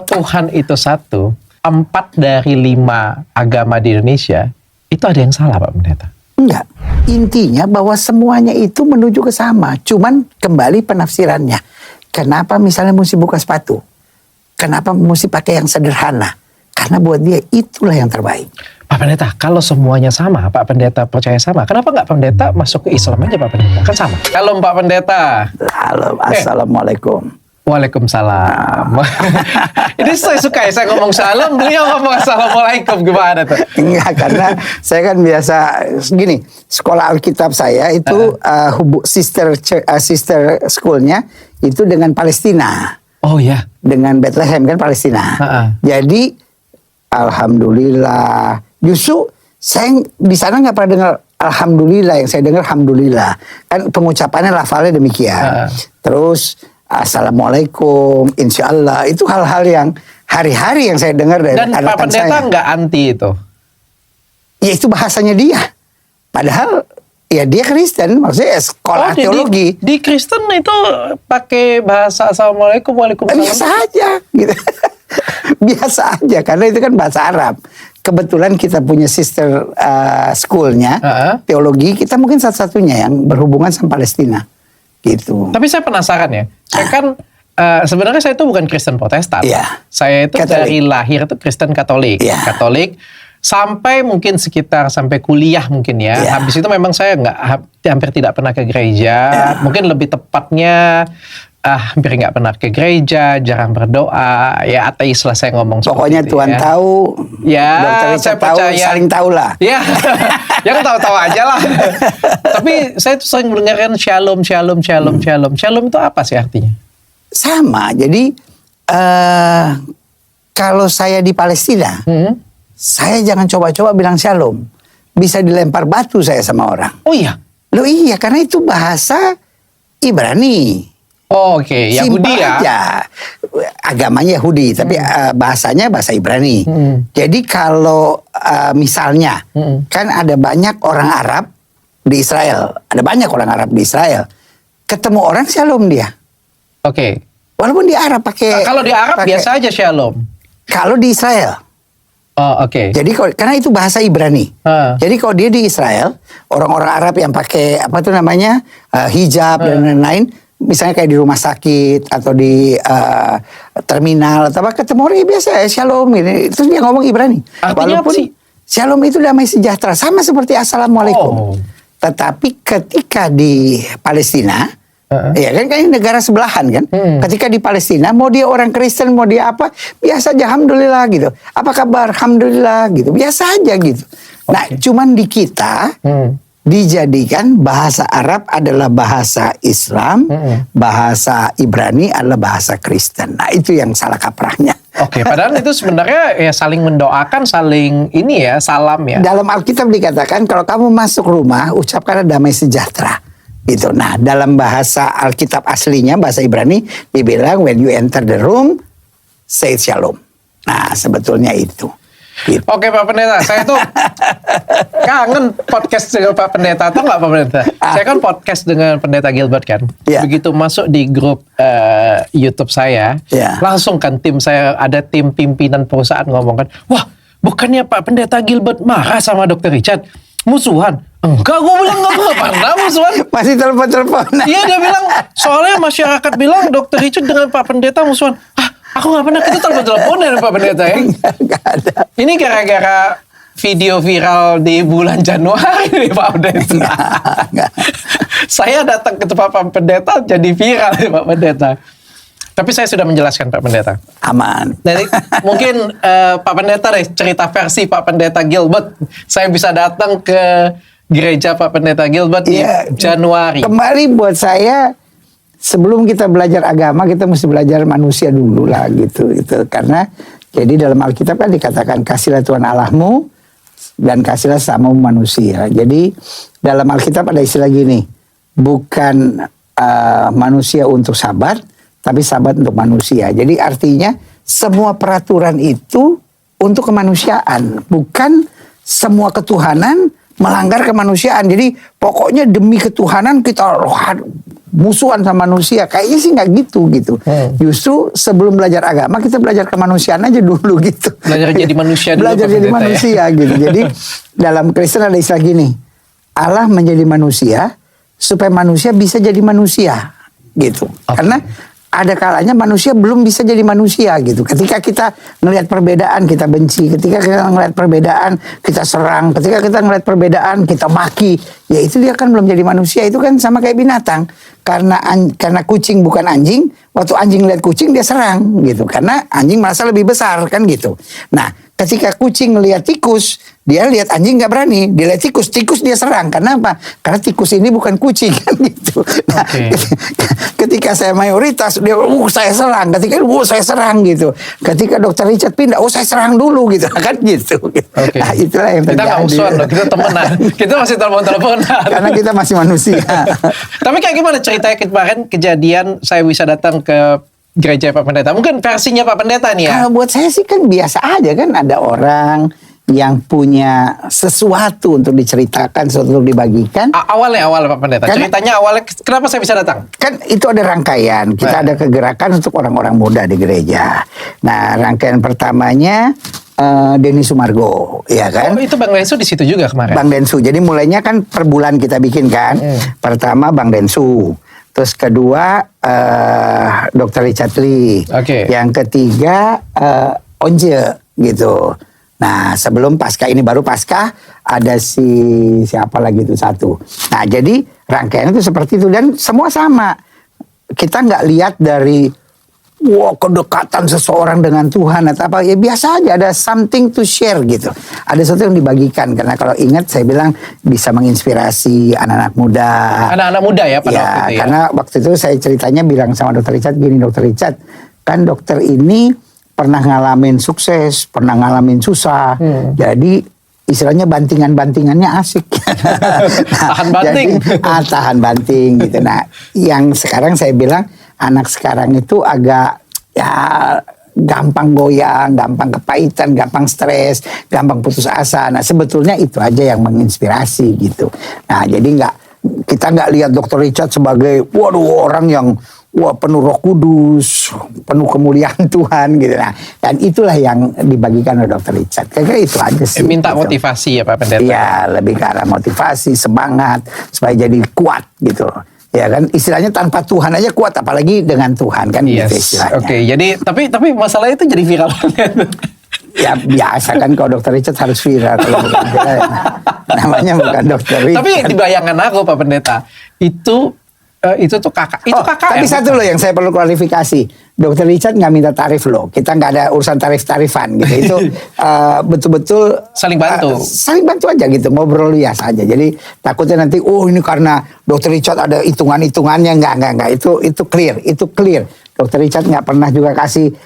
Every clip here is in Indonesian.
Tuhan itu satu, 4 dari 5 agama di Indonesia, itu ada yang salah Pak Pendeta? Enggak. Intinya bahwa semuanya itu menuju ke sama. Cuman kembali penafsirannya. Kenapa misalnya mesti buka sepatu? Kenapa mesti pakai yang sederhana? Karena buat dia itulah yang terbaik. Pak Pendeta, kalau semuanya sama, Pak Pendeta percaya sama, kenapa nggak Pak Pendeta masuk ke Islam aja Pak Pendeta? Kan sama. Halo Pak Pendeta. Halo, assalamualaikum. Waalaikumsalam. Ini saya suka ya, saya ngomong salam, beliau ngomong assalamualaikum, gimana tuh? Enggak, karena saya kan biasa gini, sekolah Alkitab saya itu sister schoolnya itu dengan Palestina. Oh ya. Dengan Bethlehem kan Palestina. Jadi alhamdulillah. Justru saya di sana nggak pernah dengar alhamdulillah, yang saya dengar alhamdulillah. Kan pengucapannya lafalnya demikian. Terus assalamualaikum, insyaallah, itu hal-hal yang hari-hari yang saya dengar dari anak-anak saya. Dan Pak Pendeta nggak anti itu? Ya itu bahasanya dia. Padahal ya dia Kristen, maksudnya sekolah teologi. Di Kristen itu pakai bahasa assalamualaikum, waalaikumsalam. Biasa aja gitu. Biasa aja, karena itu kan bahasa Arab. Kebetulan kita punya sister schoolnya, teologi, kita mungkin satu-satunya yang berhubungan sama Palestina. Gitu. Tapi saya penasaran ya, saya kan sebenarnya saya itu bukan Kristen Protestan. Saya itu Katolik. Dari lahir itu Kristen Katolik. Katolik sampai mungkin sekitar sampai kuliah mungkin ya. Habis itu memang saya hampir tidak pernah ke gereja. Mungkin lebih tepatnya hampir nggak pernah ke gereja, jarang berdoa, ya ateis lah saya ngomong. Pokoknya Tuhan ya. Tahu, ya saya percaya, saling tahu lah. Ya, yang tahu-tahu aja lah. Tapi saya tuh sering mendengarkan shalom. Shalom itu apa sih artinya? Sama, jadi kalau saya di Palestina, saya jangan coba-coba bilang shalom. Bisa dilempar batu saya sama orang. Oh iya? Loh iya, karena itu bahasa Ibrani. Oh, oke. Yahudi ya? Aja. Agamanya Yahudi, tapi bahasanya bahasa Ibrani. Jadi kalau misalnya, kan ada banyak orang Arab di Israel. Ada banyak orang Arab di Israel. Ketemu orang shalom dia. Oke. Walaupun di Arab pakai... Kalau di Arab biasa aja shalom. Kalau di Israel. Oh, oke. Jadi karena itu bahasa Ibrani. Jadi kalau dia di Israel, orang-orang Arab yang pakai apa tuh namanya hijab dan lain-lain, misalnya kayak di rumah sakit atau di terminal atau apa, ketemu orang biasa ya shalom ini. Terus dia ngomong Ibrani. Artinya walaupun apa sih? Shalom itu damai sejahtera, sama seperti assalamualaikum. Tetapi ketika di Palestina, ya kan ini negara sebelahan kan. Ketika di Palestina, mau dia orang Kristen, mau dia apa, biasa aja alhamdulillah gitu. Apa kabar? Alhamdulillah gitu. Biasa aja gitu. Nah, cuman di kita dijadikan bahasa Arab adalah bahasa Islam, bahasa Ibrani adalah bahasa Kristen. Nah, itu yang salah kaprahnya. Oke, padahal itu sebenarnya ya saling mendoakan, saling ini ya, salam ya. Dalam Alkitab dikatakan kalau kamu masuk rumah, ucapkanlah damai sejahtera. Gitu. Nah, dalam bahasa Alkitab aslinya, bahasa Ibrani, dibilang when you enter the room, say shalom. Nah, sebetulnya itu. Gitu. Oke Pak Pendeta, saya tuh kangen podcast dengan Pak Pendeta, atau nggak Pak Pendeta? Saya kan podcast dengan Pendeta Gilbert kan. Begitu masuk di grup YouTube saya, langsung kan tim saya, ada tim pimpinan perusahaan ngomong kan, wah bukannya Pak Pendeta Gilbert marah sama Dr. Richard? Musuhan? Enggak, gue bilang enggak pernah musuhan. Masih telepon-telepon. Iya, dia bilang, soalnya masyarakat bilang Dr. Richard dengan Pak Pendeta musuhan. Aku nggak pernah, kita telepon dengan Pak Pendeta ya. Nggak ada. Ini gara-gara video viral di bulan Januari nih Pak Pendeta. Saya datang ke tempat Pak Pendeta jadi viral nih Pak Pendeta. Tapi saya sudah menjelaskan Pak Pendeta. Aman. Jadi mungkin Pak Pendeta deh cerita versi Pak Pendeta Gilbert. Saya bisa datang ke gereja Pak Pendeta Gilbert di Januari. Kembali buat saya, sebelum kita belajar agama, kita mesti belajar manusia dulu lah gitu. Karena jadi dalam Alkitab kan dikatakan kasihlah Tuhan Allahmu dan kasihlah sesamamu manusia. Jadi dalam Alkitab ada istilah gini, bukan manusia untuk sabat, tapi sabat untuk manusia. Jadi artinya semua peraturan itu untuk kemanusiaan, bukan semua ketuhanan melanggar kemanusiaan. Jadi pokoknya demi ketuhanan kita musuhan sama manusia. Kayaknya sih nggak gitu. Justru sebelum belajar agama kita belajar kemanusiaan aja dulu gitu. Belajar jadi manusia dulu. Belajar jadi manusia gitu. Jadi dalam Kristen ada istilah gini, Allah menjadi manusia supaya manusia bisa jadi manusia gitu. Karena ada kalanya manusia belum bisa jadi manusia gitu. Ketika kita ngelihat perbedaan kita benci, ketika kita ngelihat perbedaan kita serang, ketika kita ngelihat perbedaan kita maki, ya itu dia kan belum jadi manusia. Itu kan sama kayak binatang. Karena kucing bukan anjing, waktu anjing lihat kucing dia serang gitu. Karena anjing merasa lebih besar kan gitu. Nah, ketika kucing lihat tikus, dia lihat anjing nggak berani, dia lihat tikus dia serang. Karena apa? Karena tikus ini bukan kucing kan gitu. Nah, ketika saya mayoritas, dia saya serang. Ketika saya serang gitu. Ketika Dr. Richard pindah, saya serang dulu gitu kan gitu. Nah, itulah yang terjadi. Kita nggak musuhan loh, kita temenan. Kita masih telepon-teleponan. Karena kita masih manusia. Tapi kayak gimana ceritanya kemarin kejadian saya bisa datang ke gereja Pak Pendeta? Mungkin versinya Pak Pendeta nih ya. Kalau buat saya sih kan biasa aja kan, ada orang yang punya sesuatu untuk diceritakan, sesuatu untuk dibagikan. Awalnya Pak Pendeta. Ceritanya awalnya kenapa saya bisa datang? Kan itu ada rangkaian. Kita ada kegerakan untuk orang-orang muda di gereja. Nah, rangkaian pertamanya Denny Sumargo, ya kan? Itu Bang Densu di situ juga kemarin. Bang Densu. Jadi mulainya kan per bulan kita bikin kan. Pertama Bang Densu. Terus kedua Dr. Richard Lee. Yang ketiga Onje gitu. Nah, sebelum Paskah ini baru Paskah ada siapa lagi itu satu. Nah, jadi rangkaian itu seperti itu dan semua sama. Kita nggak lihat dari kedekatan seseorang dengan Tuhan atau apa, ya biasa aja, ada something to share gitu. Ada sesuatu yang dibagikan, karena kalau ingat saya bilang bisa menginspirasi anak-anak muda. Anak-anak muda ya pada waktu itu ya. Karena waktu itu saya ceritanya bilang sama Dr. Richard gini, Dr. Richard, kan dokter ini pernah ngalamin sukses, pernah ngalamin susah. Jadi istilahnya bantingannya asik. Tahan banting. Jadi, tahan banting gitu. Nah, yang sekarang saya bilang anak sekarang itu agak gampang goyang, gampang kepahitan, gampang stres, gampang putus asa. Nah, sebetulnya itu aja yang menginspirasi gitu. Nah, jadi kita nggak lihat Dr. Richard sebagai orang yang penuh Roh Kudus, penuh kemuliaan Tuhan gitu. Nah, dan itulah yang dibagikan oleh Dr. Richard. Kayaknya itu aja sih. Minta gitu. Motivasi ya Pak Pendeta. Iya, lebih ke arah motivasi, semangat supaya jadi kuat gitu. Ya kan, istilahnya tanpa Tuhan aja kuat, apalagi dengan Tuhan kan gitu istilahnya. Jadi tapi masalah itu jadi viral. Ya biasa kan kalau Dr. Richard harus viral, kalau bukan viral namanya bukan Dr. Richard. Tapi di bayangan aku Pak Pendeta, itu tuh kakak. Itu kakak. Tapi satu loh yang saya perlu klarifikasi. Dr. Richard nggak minta tarif loh. Kita nggak ada urusan tarif-tarifan gitu. Itu betul-betul saling bantu. Saling bantu aja gitu. Ngobrol biasa aja. Jadi takutnya nanti ini karena Dr. Richard ada hitungan-hitungannya. Nggak. Itu clear. Itu clear. Dr. Richard nggak pernah juga kasih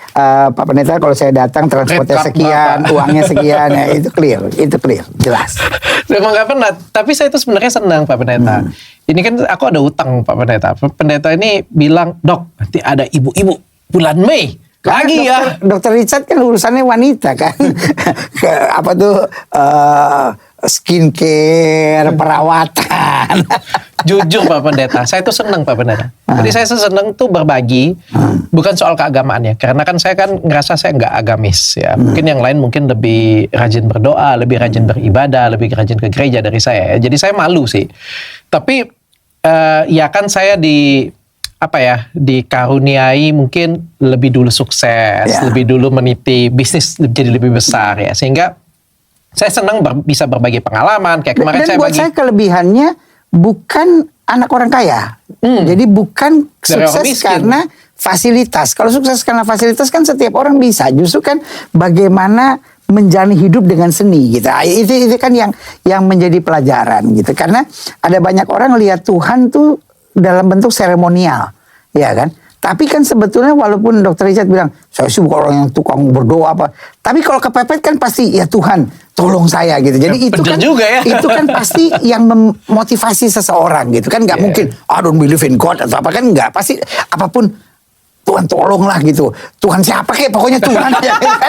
Pak Pendeta kalau saya datang transportnya sekian, uangnya sekian. Ya, itu clear, jelas. Memang nggak pernah. Tapi saya itu sebenarnya senang Pak Pendeta. Ini kan aku ada utang Pak Pendeta. Pak Pendeta ini bilang, Dok, nanti ada ibu-ibu bulan Mei. Lagi ya. Dr. Richard kan urusannya wanita kan. Skincare, perawatan. Jujur Pak Pendeta, saya tuh senang Pak Pendeta. Jadi saya senang tuh berbagi, bukan soal keagamaannya. Karena kan saya kan ngerasa saya nggak agamis ya. Mungkin yang lain mungkin lebih rajin berdoa, lebih rajin beribadah, lebih rajin ke gereja dari saya. Jadi saya malu sih. Tapi ya kan saya dikaruniai mungkin lebih dulu sukses, lebih dulu meniti bisnis jadi lebih besar ya. Sehingga saya senang bisa berbagi pengalaman. Kayak kemarin dan buat saya kelebihannya bukan anak orang kaya. Jadi bukan sukses karena fasilitas. Kalau sukses karena fasilitas kan setiap orang bisa. Justru kan bagaimana menjalani hidup dengan seni gitu. Itu kan yang menjadi pelajaran gitu. Karena ada banyak orang lihat Tuhan tuh dalam bentuk seremonial, ya kan? Tapi kan sebetulnya walaupun Dr. Richard bilang, saya sih bukan orang yang tukang berdoa apa. Tapi kalau kepepet kan pasti, ya Tuhan tolong saya gitu. Jadi itu kan juga ya. Itu kan pasti yang memotivasi seseorang gitu. Kan nggak mungkin, I don't believe in God atau apa kan nggak. Pasti apapun Tuhan tolonglah gitu. Tuhan siapa kek, pokoknya Tuhan. Ya, kan?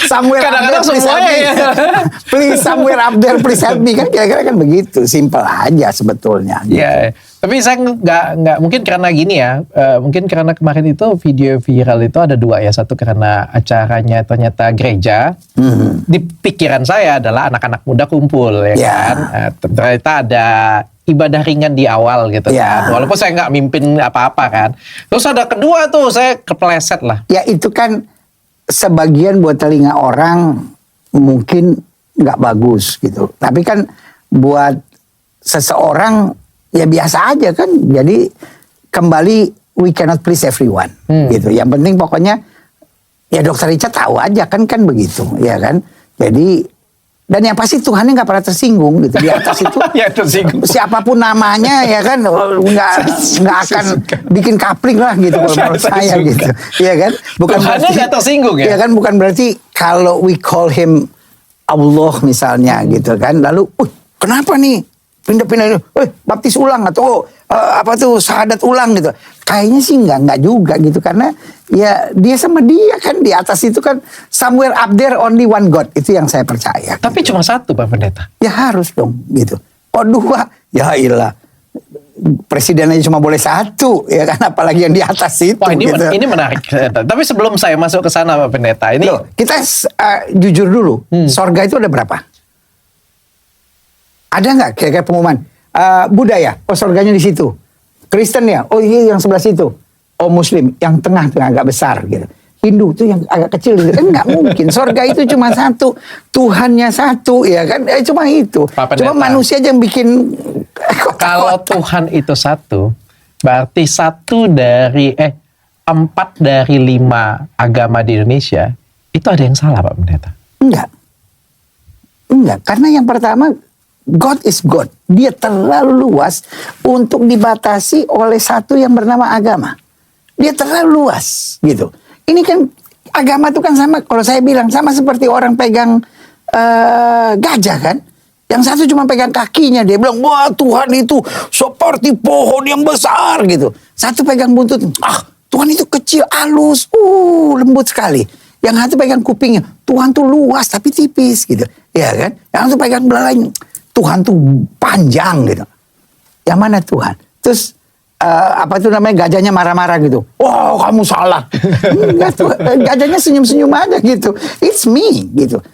Somewhere Kadang-kadang up there, please help me. semuanya ya. Please, somewhere up there, please help me. Kan kira-kira kan begitu. Simple aja sebetulnya. Gitu. Ya, tapi saya nggak mungkin karena gini ya. Mungkin karena kemarin itu video viral itu ada dua ya. Satu karena acaranya ternyata gereja. Di pikiran saya adalah anak-anak muda kumpul ya kan. Ternyata ada ibadah ringan di awal gitu kan. Walaupun saya nggak mimpin apa-apa kan. Terus ada kedua tuh saya kepleset lah. Ya itu kan sebagian buat telinga orang mungkin nggak bagus gitu. Tapi kan buat seseorang ya biasa aja kan. Jadi kembali we cannot please everyone gitu. Yang penting pokoknya ya Dokter Richard tahu aja kan begitu ya kan. Jadi dan yang pasti Tuhannya nggak pernah tersinggung gitu di atas itu. Ya, tersinggung. Siapapun namanya ya kan nggak akan bikin kapling lah gitu kalau menurut saya gitu. Iya kan? Bukan Tuhannya nggak tersinggung ya? Iya kan, bukan berarti kalau we call him Allah misalnya gitu kan. Lalu, kenapa nih pindah-pindah? Baptis ulang atau apa tuh syahadat ulang gitu. Kayaknya sih enggak juga gitu karena ya dia sama dia kan di atas itu kan somewhere up there only one God, itu yang saya percaya. Tapi gitu. cuma satu Pak Pendeta. Ya harus dong gitu. Oh dua, ya ilah. Presiden aja cuma boleh satu ya kan, apalagi yang di atas itu. Wah ini gitu. ini menarik. Tapi sebelum saya masuk ke sana Pak Pendeta, ini loh, kita jujur dulu, sorga itu ada berapa? Ada nggak kira-kira pengumuman? Budaya, oh sorganya di situ. Kristen ya, oh iya yang sebelah situ. Oh Muslim, yang tengah-tengah agak besar gitu. Hindu tuh yang agak kecil gitu. Kan nggak mungkin. Sorga itu cuma satu, Tuhannya satu, ya kan? Cuma itu. Cuma manusia aja yang bikin. Kalau Tuhan itu satu, berarti empat dari 5 agama di Indonesia itu ada yang salah Pak Pendeta? Enggak, karena yang pertama God is God. Dia terlalu luas untuk dibatasi oleh satu yang bernama agama. Dia terlalu luas gitu. Ini kan agama itu kan sama, kalau saya bilang sama seperti orang pegang gajah kan. Yang satu cuma pegang kakinya, dia bilang wah Tuhan itu seperti pohon yang besar gitu. Satu pegang buntut, Tuhan itu kecil, halus, lembut sekali. Yang satu pegang kupingnya, Tuhan tuh luas tapi tipis gitu, ya kan? Yang satu pegang belalainya, Tuhan tuh panjang gitu. Yang mana Tuhan? Terus apa itu namanya, gajahnya marah-marah gitu. Wow kamu salah. Enggak tuh, gajahnya senyum-senyum aja gitu. It's me gitu.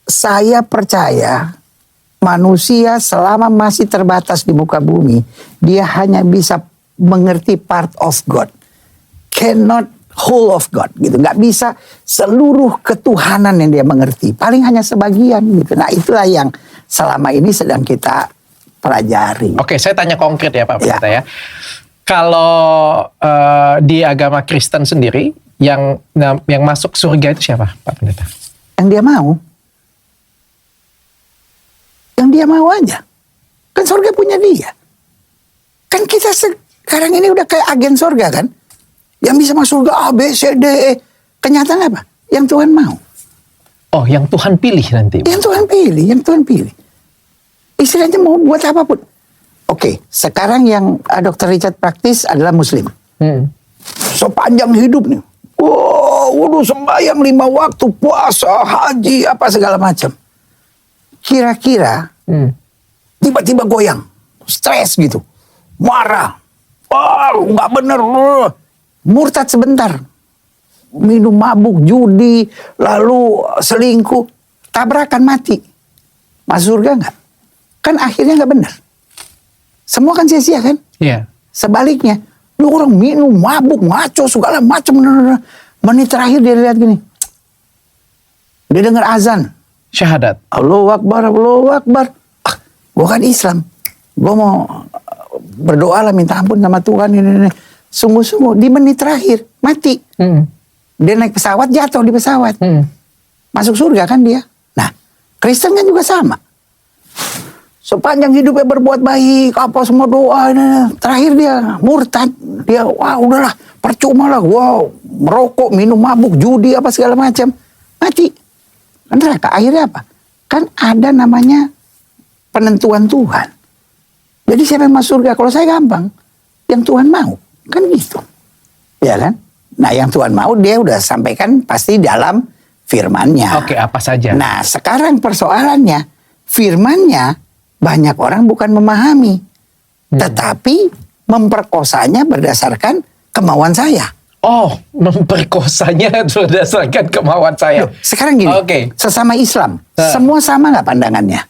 Saya percaya manusia selama masih terbatas di muka bumi, dia hanya bisa mengerti part of God, cannot whole of God gitu. Nggak bisa seluruh ketuhanan yang dia mengerti, paling hanya sebagian gitu. Nah itulah yang selama ini sedang kita pelajari. Oke, saya tanya konkret ya Pak Pendeta ya. Kalau di agama Kristen sendiri yang masuk surga itu siapa Pak Pendeta? Yang dia mau. Yang dia mau aja. Kan surga punya dia. Kan kita sekarang ini udah kayak agen surga kan. Yang bisa masuk surga A, B, C, D, E. Kenyataan apa? Yang Tuhan mau. Oh, yang Tuhan pilih nanti. Yang Tuhan pilih, yang Tuhan pilih. Istilahnya mau buat apapun. Oke, sekarang yang Dr. Richard praktis adalah Muslim. Sepanjang hidup nih. Udah sembahyang 5 waktu, puasa, haji, apa segala macam. Kira-kira tiba-tiba goyang, stres gitu, marah, nggak bener, murtad sebentar, minum mabuk, judi, lalu selingkuh, tabrakan mati, masuk surga nggak? Kan akhirnya nggak bener, semua kan sia-sia kan? Iya. Sebaliknya, lu orang minum mabuk, ngaco segala macam, menit terakhir dia lihat gini, dia dengar azan. Syahadat. Allahu Akbar, Allahu Akbar. Gue kan Islam. Gue mau berdoa lah minta ampun sama Tuhan. Ini. Sungguh-sungguh di menit terakhir mati. Dia naik pesawat, jatuh di pesawat. Masuk surga kan dia. Nah, Kristen kan juga sama. Sepanjang hidupnya berbuat baik, apa semua doa. Terakhir dia murtad. Dia, wah udahlah, percuma lah. Wow, merokok, minum mabuk, judi, apa segala macam. Mati. Neraka. Akhirnya apa? Kan ada namanya penentuan Tuhan. Jadi siapa yang masuk surga? Kalau saya gampang, yang Tuhan mau. Kan gitu. Ya kan? Nah, yang Tuhan mau dia udah sampaikan pasti dalam firman-Nya. Oke, apa saja? Nah, sekarang persoalannya, firman-Nya banyak orang bukan memahami, tetapi memperkosanya berdasarkan kemauan saya. Oh, memperkosanya berdasarkan kemauan saya. Loh, sekarang gini, sesama Islam, semua sama nggak pandangannya?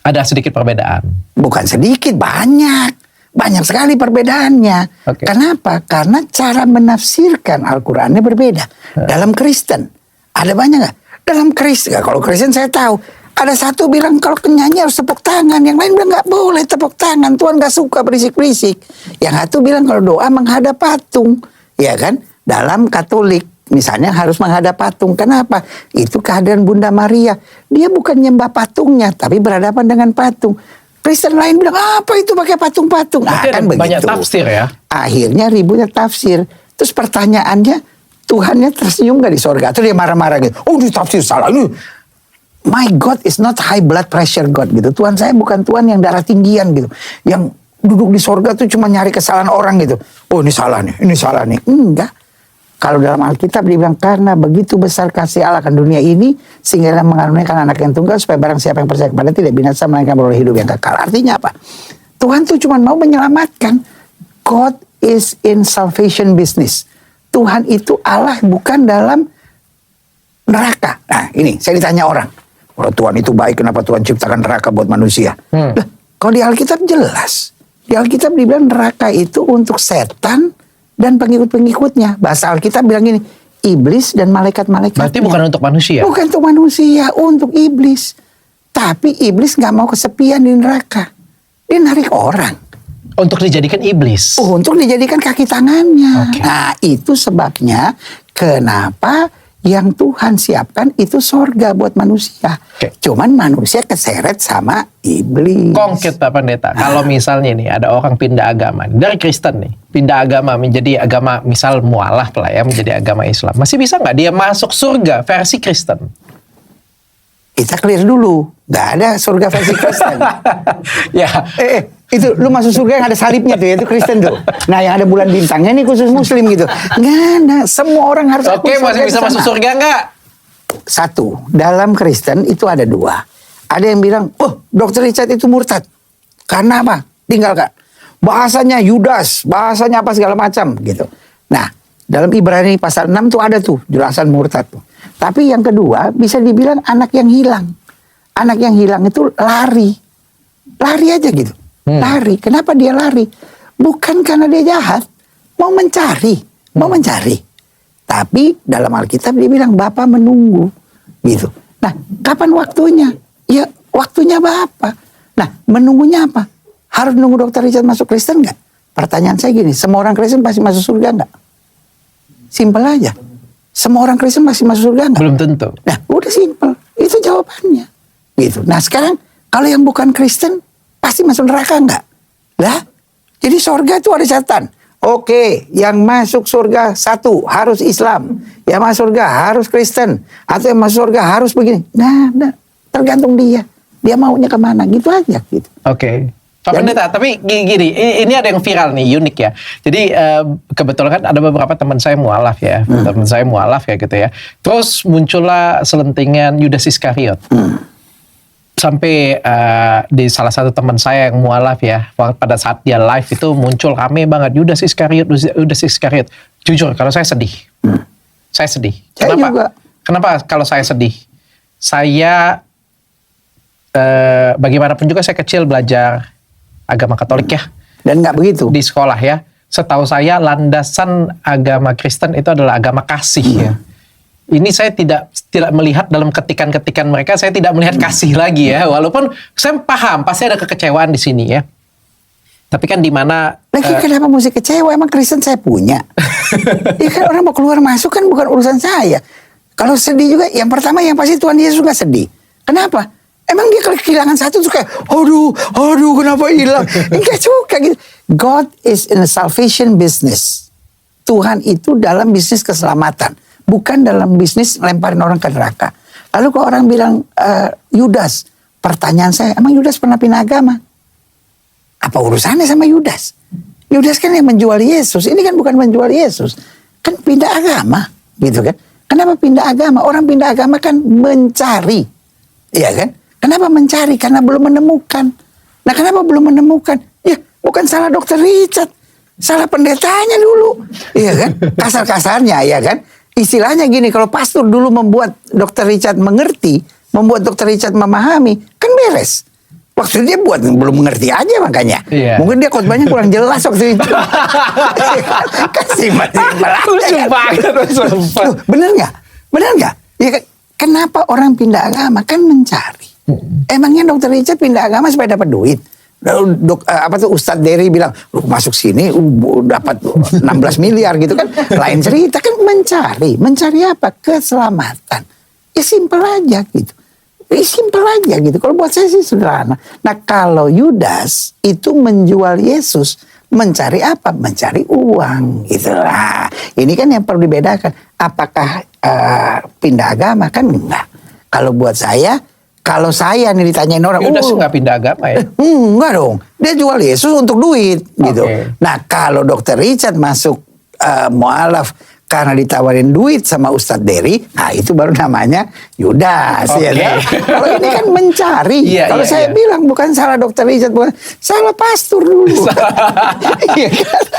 Ada sedikit perbedaan. Bukan sedikit, banyak. Banyak sekali perbedaannya. Kenapa? Karena cara menafsirkan Al-Qurannya berbeda. Dalam Kristen, ada banyak nggak? Dalam Kristen, kalau Kristen saya tahu. Ada satu bilang kalau penyanyi harus tepuk tangan. Yang lain bilang nggak boleh tepuk tangan. Tuhan nggak suka berisik-berisik. Yang satu bilang kalau doa menghadap patung. Ya kan? Dalam Katolik, misalnya harus menghadap patung. Kenapa? Itu kehadiran Bunda Maria. Dia bukan nyembah patungnya, tapi berhadapan dengan patung. Kristen lain bilang, apa itu pakai patung-patung? Kan begitu. Banyak tafsir ya. Akhirnya ributnya tafsir. Terus pertanyaannya, Tuhannya tersenyum gak di sorga? Atau dia marah-marah gitu? Oh, ini tafsir salah. Ini, my God is not high blood pressure God gitu. Tuhan saya bukan Tuhan yang darah tinggian gitu. Yang duduk di sorga tuh cuma nyari kesalahan orang gitu. Oh, ini salah nih, ini salah nih. Enggak. Kalau dalam Alkitab dibilang karena begitu besar kasih Allah akan dunia ini sehingga dia mengaruniakan anak yang tunggal supaya barang siapa yang percaya kepada tidak binasa melainkan beroleh hidup yang kekal. Artinya apa? Tuhan tuh cuma mau menyelamatkan. God is in salvation business. Tuhan itu Allah bukan dalam neraka. Nah ini saya ditanya orang. Kalau Tuhan itu baik kenapa Tuhan ciptakan neraka buat manusia? Nah, kalau di Alkitab jelas. Di Alkitab dibilang neraka itu untuk setan dan pengikut-pengikutnya. Bahasa Alkitab bilang gini, iblis dan malaikat-malaikatnya. Berarti bukan untuk manusia? Bukan untuk manusia, untuk iblis. Tapi iblis gak mau kesepian di neraka. Dia narik orang. Untuk dijadikan iblis? Untuk dijadikan kaki tangannya. Nah itu sebabnya kenapa yang Tuhan siapkan itu sorga buat manusia. Cuman manusia keseret sama iblis. Konkret Pak Pendeta, kalau misalnya nih ada orang pindah agama dari Kristen nih, pindah agama menjadi agama misal mualaf lah ya, menjadi agama Islam, masih bisa nggak dia masuk surga versi Kristen? Kita clear dulu, nggak ada surga versi Kristen. Ya. Itu lu masuk surga yang ada salibnya tuh, itu Kristen tuh. Nah yang ada bulan bintangnya nih khusus Muslim gitu. Nggak ada, semua orang harus. Oke, masih bisa masuk surga nggak? Satu, dalam Kristen itu ada dua. Ada yang bilang, oh Dr. Richard itu murtad. Karena apa? Tinggalkan. Bahasanya Yudas, bahasanya apa segala macam gitu. Nah, dalam Ibrani pasal 6 tuh ada tuh jelasan murtad tuh. Tapi yang kedua bisa dibilang anak yang hilang. Anak yang hilang itu lari. Lari aja gitu. Lari. Kenapa dia lari? Bukan karena dia jahat. Mau mencari. Mau mencari. Tapi dalam Alkitab dia bilang Bapa menunggu. Gitu. Nah, kapan waktunya? Ya, waktunya Bapa. Nah, menunggunya apa? Harus nunggu Dr. Richard masuk Kristen nggak? Pertanyaan saya gini, semua orang Kristen pasti masuk surga nggak? Simpel aja. Semua orang Kristen pasti masuk surga nggak? Belum tentu. Nah, udah simpel. Itu jawabannya. Gitu. Nah, sekarang kalau yang bukan Kristen pasti masuk neraka nggak? Lah, jadi surga itu ada catatan. Oke, yang masuk surga satu harus Islam, yang masuk surga harus Kristen, atau yang masuk surga harus begini. Nah, tergantung dia. Dia maunya kemana, gitu aja. Gitu. Oke. Pak Pendeta, tapi gini, ini ada yang viral nih, unik ya. Jadi kebetulan kan ada beberapa teman saya mualaf ya, teman saya mualaf ya gitu ya. Terus muncullah selentingan Yudas Iskariot. Sampai di salah satu teman saya yang mualaf ya, pada saat dia live itu muncul rame banget Yudas Iskariot, Yudas Iskariot. Jujur, kalau saya sedih, saya sedih. Kenapa? Juga. Kenapa kalau saya sedih? Saya bagaimanapun juga saya kecil belajar agama Katolik ya. Dan nggak begitu di sekolah ya. Setahu saya landasan agama Kristen itu adalah agama kasih ya. Ini saya tidak melihat dalam ketikan-ketikan mereka, saya tidak melihat kasih lagi ya. Walaupun saya paham pasti ada kekecewaan di sini ya. Tapi kan di mana lagi kenapa mesti kecewa? Emang Kristen saya punya. Ya kan orang mau keluar masuk kan bukan urusan saya. Kalau sedih juga, yang pertama yang pasti Tuhan Yesus juga sedih. Kenapa? Emang dia kalau kehilangan satu tuh kayak, aduh kenapa hilang? Enggak juga gitu. God is in a salvation business. Tuhan itu dalam bisnis keselamatan. Bukan dalam bisnis lemparin orang ke neraka. Lalu kalau orang bilang, Yudas, pertanyaan saya, emang Yudas pernah pindah agama? Apa urusannya sama Yudas? Yudas kan yang menjual Yesus. Ini kan bukan menjual Yesus. Kan pindah agama, gitu kan. Kenapa pindah agama? Orang pindah agama kan mencari. Iya kan? Kenapa mencari? Karena belum menemukan. Nah, kenapa belum menemukan? Ya, bukan salah Dr. Richard. Salah pendetanya dulu. Iya kan? Kasar-kasarnya, ya kan? Istilahnya gini, kalau pastor dulu membuat Dr. Richard mengerti, membuat Dr. Richard memahami, kan beres. Waktu dia buat belum mengerti aja makanya. Iya. Mungkin dia khotbahnya kurang jelas waktu itu. Kan simpel-simpel aja. Loh, bener nggak? Bener nggak? Ya, kenapa orang pindah agama? Kan mencari. Emangnya Dr. Richard pindah agama supaya dapat duit? Ustadz Dery bilang, lu masuk sini dapat 16 miliar gitu kan. Lain cerita, kan mencari. Mencari apa? Keselamatan. Ya simpel aja gitu. Simpel aja gitu. Kalau buat saya sih sederhana. Nah, kalau Yudas itu menjual Yesus, mencari apa? Mencari uang gitu. Nah, ini kan yang perlu dibedakan. Apakah pindah agama? Kan enggak. Kalau buat saya, kalau saya nih ditanyain orang, Yudas nggak pindah agama ya? Enggak dong. Dia jual Yesus untuk duit gitu. Nah, kalau Dr. Richard masuk mualaf karena ditawarin duit sama Ustadz Dery, nah itu baru namanya Yudas. Ya kan? Kalau ini kan mencari. Kalau saya bilang bukan salah Dr. Richard, bukan salah pastor dulu.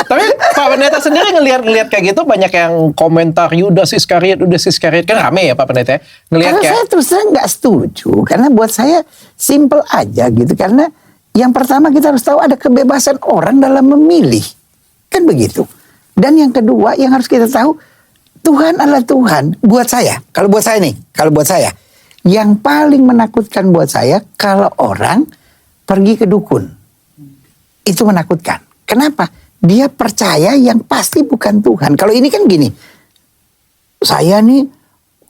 Tapi Pak Pendeta sendiri ngelihat kayak gitu, banyak yang komentar Yudas Iskariot kan rame ya Pak Pendeta. Karena saya terus terang nggak setuju, karena buat saya simple aja gitu. Karena yang pertama kita harus tahu ada kebebasan orang dalam memilih, kan begitu. Dan yang kedua yang harus kita tahu, Tuhan adalah Tuhan. Buat saya, kalau buat saya, yang paling menakutkan buat saya kalau orang pergi ke dukun. Itu menakutkan. Kenapa? Dia percaya yang pasti bukan Tuhan. Kalau ini kan gini, saya nih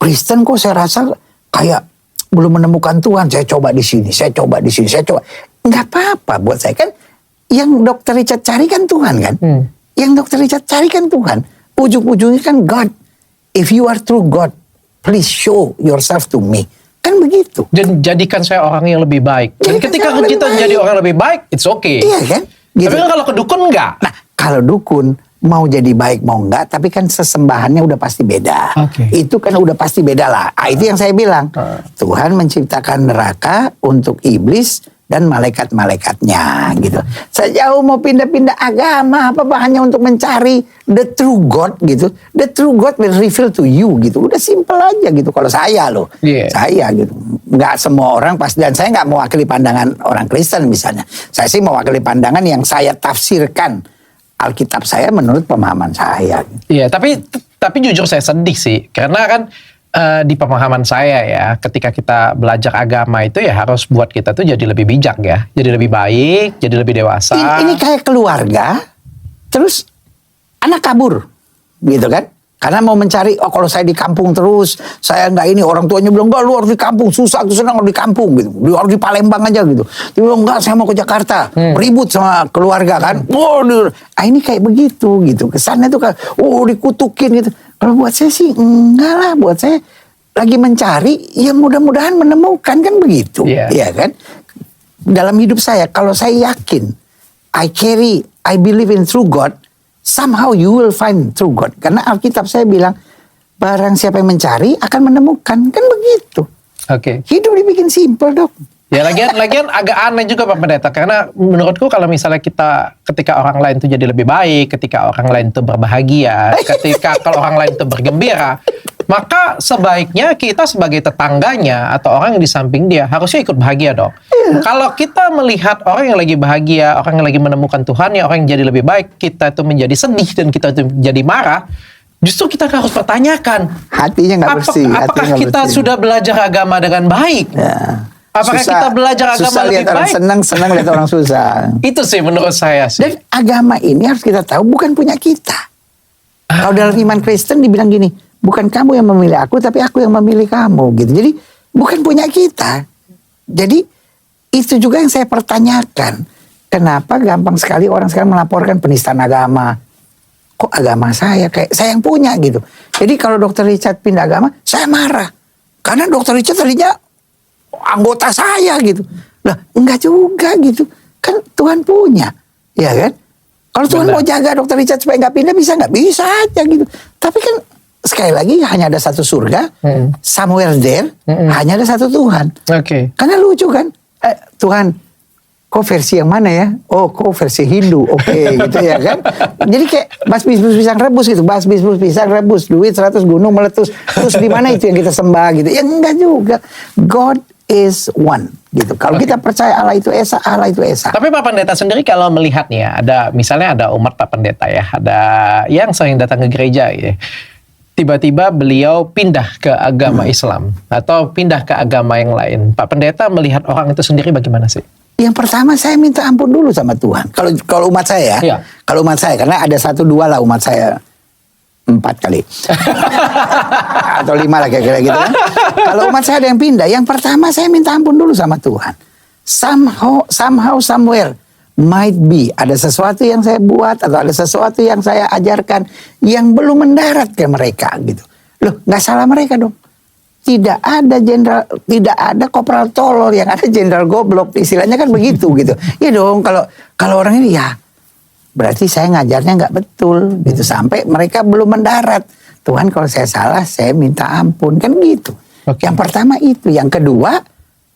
Kristen kok saya rasa kayak belum menemukan Tuhan. Saya coba di sini. Nggak apa-apa buat saya kan. Yang Dr. Richard cari kan Tuhan kan. Yang Dr. Richard cari kan Tuhan. Ujung-ujungnya kan God. If you are true God, please show yourself to me. Kan begitu. Dan jadikan saya orang yang lebih baik. Dan ketika kita jadi orang lebih baik, it's okay. Iya kan? Gitu. Tapi kan kalau ke dukun enggak. Nah, kalau dukun mau jadi baik mau enggak, tapi kan sesembahannya udah pasti beda. Itu kan udah pasti beda lah. Itu yang saya bilang. Tuhan menciptakan neraka untuk iblis dan malaikat-malaikatnya gitu. Sejauh mau pindah-pindah agama apa hanya untuk mencari the true God gitu. The true God will reveal to you gitu. Udah simple aja gitu kalau saya loh. Saya gitu. Nggak semua orang pasti, dan saya nggak mewakili pandangan orang Kristen misalnya. Saya sih mewakili pandangan yang saya tafsirkan Alkitab saya menurut pemahaman saya. Iya, tapi jujur saya sedih sih karena kan di pemahaman saya ya, ketika kita belajar agama itu ya harus buat kita tuh jadi lebih bijak ya, jadi lebih baik, jadi lebih dewasa. Ini kayak keluarga, terus anak kabur, gitu kan? Karena mau mencari, kalau saya di kampung terus, saya nggak ini, orang tuanya bilang, enggak lu harus di kampung, susah tuh senang harus di kampung gitu, lu harus di Palembang aja gitu. Dia bilang, enggak saya mau ke Jakarta, ribut sama keluarga kan. Ini kayak begitu gitu, kesannya tuh kayak, dikutukin gitu. Kalau buat saya sih enggak lah, buat saya lagi mencari, ya mudah-mudahan menemukan kan begitu, ya kan? Dalam hidup saya, kalau saya yakin, I believe in true God, somehow you will find true God. Karena Alkitab saya bilang, barang siapa yang mencari akan menemukan, kan begitu. Hidup dibikin simple dok. Ya lagian agak aneh juga Pak Pendeta, karena menurutku kalau misalnya ketika orang lain itu jadi lebih baik, ketika orang lain itu berbahagia, ketika kalau orang lain itu bergembira, maka sebaiknya kita sebagai tetangganya atau orang yang di samping dia harusnya ikut bahagia dong. Kalau kita melihat orang yang lagi bahagia, orang yang lagi menemukan Tuhan, ya orang yang jadi lebih baik, kita itu menjadi sedih dan kita itu jadi marah, justru kita harus pertanyakan hatinya nggak bersih. Apakah kita sudah belajar agama dengan baik? Apakah kita belajar agama lebih baik? Senang lihat orang susah. Itu sih menurut saya sih. Dan agama ini harus kita tahu bukan punya kita. Kalau dalam iman Kristen dibilang gini, bukan kamu yang memilih aku, tapi aku yang memilih kamu gitu. Jadi bukan punya kita. Jadi itu juga yang saya pertanyakan. Kenapa gampang sekali orang sekarang melaporkan penistaan agama? Kok agama saya kayak saya yang punya gitu. Jadi kalau Dr. Richard pindah agama, saya marah. Karena Dr. Richard tadinya anggota saya gitu. Lah enggak juga gitu. Kan Tuhan punya. Ya kan? Kalau Tuhan mau jaga Dr. Richard supaya nggak pindah, bisa nggak? Bisa aja gitu. Tapi kan sekali lagi hanya ada satu surga, somewhere there, hanya ada satu Tuhan. Karena lucu kan, Tuhan, kok versi yang mana ya? Oh, kok versi Hindu, oke, gitu ya kan? Jadi kayak basbis pisang rebus gitu, basbis pisang rebus, duit 100 gunung meletus. Terus di mana itu yang kita sembah gitu? Ya enggak juga. God is one gitu. Kalau kita percaya Allah itu Esa, Allah itu Esa. Tapi Pak Pendeta sendiri kalau melihat nih ya, misalnya ada umat Pak Pendeta ya, ada yang sering datang ke gereja ya. Tiba-tiba beliau pindah ke agama Islam atau pindah ke agama yang lain. Pak Pendeta melihat orang itu sendiri bagaimana sih? Yang pertama saya minta ampun dulu sama Tuhan. Kalau umat saya, kalau umat saya, karena ada 1-2 lah umat saya. 4 kali atau 5 lah kira-kira gitu kan. Kalau umat saya ada yang pindah, yang pertama saya minta ampun dulu sama Tuhan. Somehow somewhere might be ada sesuatu yang saya buat atau ada sesuatu yang saya ajarkan yang belum mendarat ke mereka gitu. Loh, nggak salah mereka dong. Tidak ada jenderal, tidak ada kopral tolol, yang ada jenderal goblok, istilahnya kan begitu gitu. Ya dong, kalau orang ini ya berarti saya ngajarnya nggak betul gitu, sampai mereka belum mendarat. Tuhan, kalau saya salah saya minta ampun, kan gitu. Yang pertama itu. Yang kedua,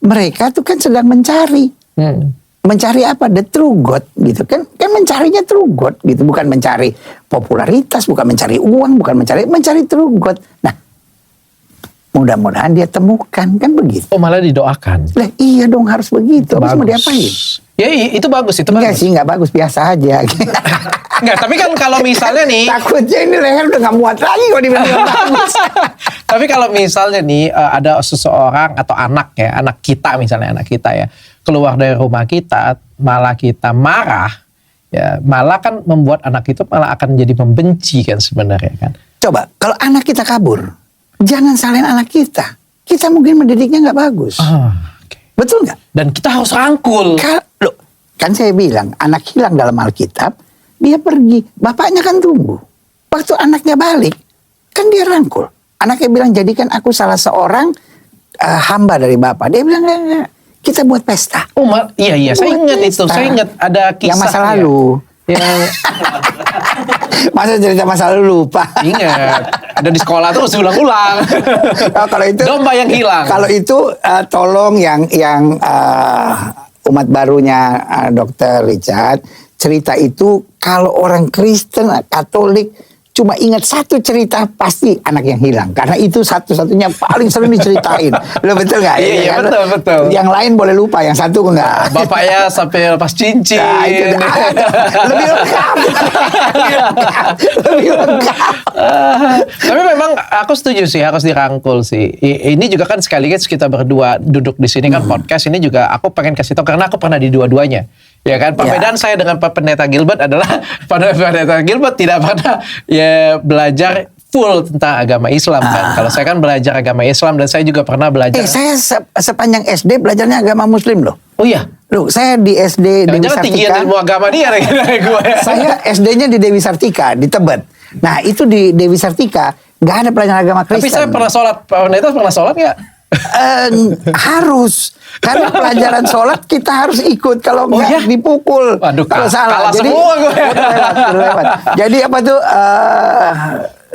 mereka tuh kan sedang mencari mencari apa? The true God gitu kan mencarinya true God gitu, bukan mencari popularitas, bukan mencari uang, bukan mencari true God. Nah, mudah-mudahan dia temukan, kan begitu. Oh, malah didoakan. Lah iya dong, harus begitu. Harus mau diapain? Ya itu bagus, itu enggak bagus. Sih, enggak bagus, biasa aja. Enggak, tapi kan kalau misalnya nih, takutnya ini leher udah gak muat lagi kalau dibilang bagus. Tapi kalau misalnya nih ada seseorang atau anak kita misalnya, anak kita ya, keluar dari rumah kita, malah kita marah, ya malah kan membuat anak itu malah akan jadi membenci kan sebenarnya kan. Coba, kalau anak kita kabur, jangan salahin anak kita. Kita mungkin mendidiknya nggak bagus. Betul nggak? Dan kita harus rangkul. Loh, kan saya bilang, anak hilang dalam Alkitab, dia pergi. Bapaknya kan tunggu. Waktu anaknya balik, kan dia rangkul. Anaknya bilang, jadikan aku salah seorang hamba dari bapak. Dia bilang, enggak, kita buat pesta. Oh, iya, saya ingat itu. Saya ingat ada kisah. Yang masa lalu. Masa cerita masa lalu lupa? Ingat, ada di sekolah terus ulang-ulang. Kalau itu domba yang hilang. Kalau itu tolong yang umat barunya Dr. Richard, cerita itu kalau orang Kristen Katolik cuma ingat satu cerita, pasti anak yang hilang, karena itu satu-satunya paling sering diceritain. Lo betul nggak? Iya, betul. Yang lain boleh lupa, yang satu enggak. Bapaknya sampai lepas cincin. Nah, itu lebih lengkap. Lebih lengkap. Tapi memang aku setuju sih, harus dirangkul sih. Ini juga kan sekaligus kita berdua duduk di sini kan podcast ini juga aku pengen kasih tahu karena aku pernah di dua-duanya. Ya kan, perbedaan saya dengan Pak Pendeta Gilbert adalah Pak Pendeta Gilbert tidak pernah belajar full tentang agama Islam kan. Kalau saya kan belajar agama Islam dan saya juga pernah belajar. Saya sepanjang SD belajarnya agama Muslim loh. Oh iya? Loh, saya di SD Dewi Sartika. Tinggian ilmu agama dia gue. Saya SD-nya di Dewi Sartika, di Tebet. Nah, itu di Dewi Sartika nggak ada pelajaran agama Kristen. Tapi saya pernah sholat. Pak Pendeta pernah sholat nggak? Harus, karena pelajaran sholat kita harus ikut, kalau enggak dipukul. Waduh, kalau salah. Jadi semua gue. Lewat. Jadi apa tuh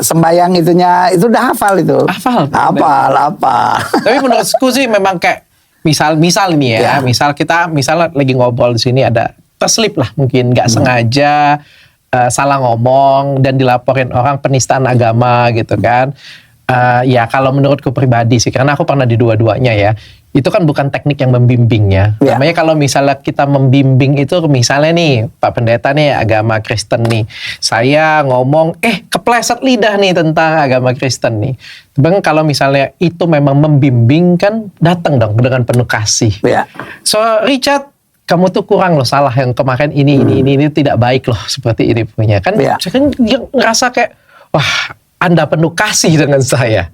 sembayang itunya itu udah hafal itu. Hafal. Tapi menurutku sih memang kayak misal ini ya, misal kita lagi ngobrol di sini ada terselip lah mungkin nggak sengaja salah ngomong dan dilaporin orang penistaan agama gitu kan. Ya kalau menurutku pribadi sih, karena aku pernah di dua-duanya ya, itu kan bukan teknik yang membimbingnya. Namanya kalau misalnya kita membimbing itu, misalnya nih Pak Pendeta nih agama Kristen nih, saya ngomong kepleset lidah nih tentang agama Kristen nih. Bang, kalau misalnya itu memang membimbing kan datang dong dengan penuh kasih. So Richard, kamu tuh kurang loh, salah yang kemarin ini tidak baik loh seperti ini punya kan. Saya kan ngerasa kayak wah, Anda penuh kasih dengan saya.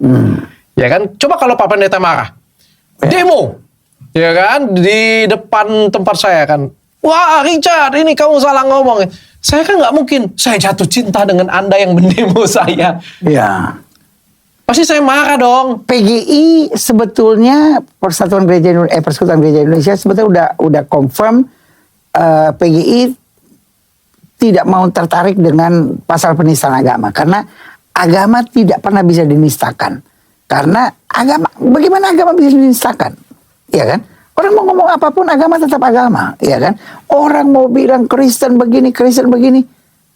Ya kan? Coba kalau Pak Pendeta marah. Demo. Ya kan? Di depan tempat saya kan. Wah, Richard, ini kamu salah ngomong. Saya kan nggak mungkin. Saya jatuh cinta dengan Anda yang mendemo saya. Iya. Pasti saya marah dong. PGI sebetulnya Persekutuan Gereja Indonesia sebetulnya udah confirm PGI tidak mau tertarik dengan pasal penistaan agama, karena agama tidak pernah bisa dinistakan. Karena agama, bagaimana agama bisa dinistakan? Ya kan? Orang mau ngomong apapun, agama tetap agama, ya kan? Orang mau bilang Kristen begini,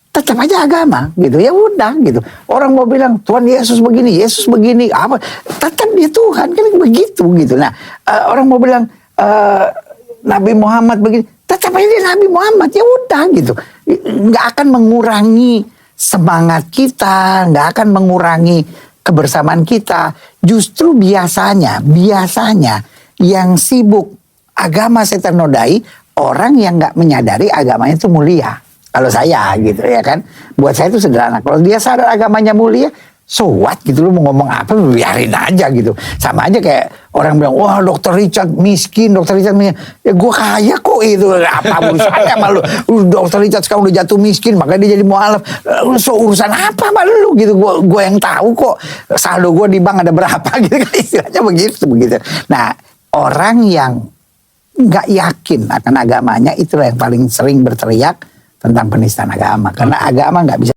tetap aja agama, gitu. Ya udah, gitu. Orang mau bilang Tuhan Yesus begini, apa? Tetap dia Tuhan, kan begitu, gitu. Nah, orang mau bilang Nabi Muhammad begini, tetap aja dia Nabi Muhammad, ya udah, gitu. Nggak akan mengurangi semangat kita, nggak akan mengurangi kebersamaan kita. Justru biasanya yang sibuk agama setan nodai orang yang nggak menyadari agamanya itu mulia. Kalau saya gitu ya kan, buat saya itu sederhana. Kalau dia sadar agamanya mulia, so what gitu, lu mau ngomong apa biarin aja gitu. Sama aja kayak orang bilang, wah Dr. Richard miskin, ya gue kaya kok itu, apa urusannya sama lu? Dr. Richard sekarang udah jatuh miskin, makanya dia jadi mualaf. So urusan apa sama lu gitu, gue yang tahu kok saldo gue di bank ada berapa gitu kan, istilahnya begitu. Nah, orang yang nggak yakin akan agamanya itulah yang paling sering berteriak tentang penistaan agama, karena agama nggak bisa